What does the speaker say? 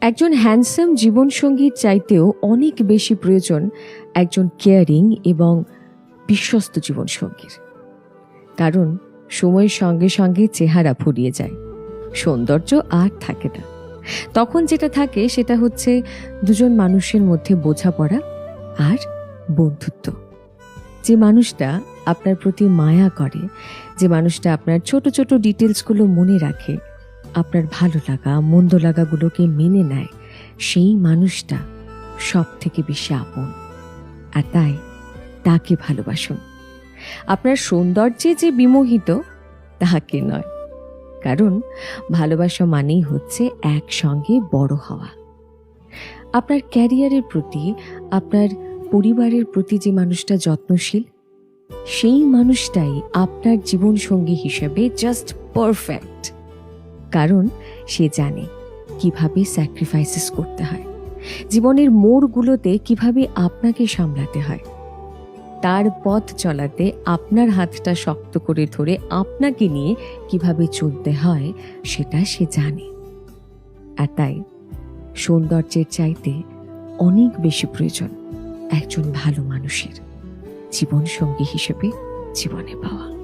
একজন হ্যান্ডসাম জীবনসঙ্গীর চাইতেও অনেক বেশি প্রয়োজন একজন কেয়ারিং এবং বিশ্বস্ত জীবনসঙ্গীর। কারণ সময়ের সঙ্গে সঙ্গে চেহারা ফুরিয়ে যায়, সৌন্দর্য আর থাকে না। তখন যেটা থাকে সেটা হচ্ছে দুজন মানুষের মধ্যে বোঝাপড়া আর বন্ধুত্ব। যে মানুষটা আপনার প্রতি মায়া করে, যে মানুষটা আপনার ছোট ছোট ডিটেলসগুলো মনে রাখে, আপনার ভালো লাগা মন্দ লাগাগুলোকে মেনে নেয়, সেই মানুষটা সব থেকে বেশি আপন। আর তাই তাকে ভালোবাসুন। আপনার সৌন্দর্যে যে বিমোহিত তাকে নয়। কারণ ভালোবাসা মানেই হচ্ছে একসঙ্গে বড় হওয়া। আপনার ক্যারিয়ারের প্রতি, আপনার পরিবারের প্রতি যে মানুষটা যত্নশীল, সেই মানুষটাই আপনার জীবনসঙ্গী হিসেবে জাস্ট পারফেক্ট। কারণ সে জানে কিভাবে স্যাক্রিফাইসেস করতে হয়, জীবনের মোড়গুলোতে কিভাবে আপনাকে সামলাতে হয়, তার পথ চলাতে আপনার হাতটা শক্ত করে ধরে আপনাকে নিয়ে কিভাবে চলতে হয় সেটা সে জানে। আর তাই সৌন্দর্যের চাইতে অনেক বেশি প্রয়োজন একজন ভালো মানুষের জীবনসঙ্গী হিসেবে জীবনে পাওয়া।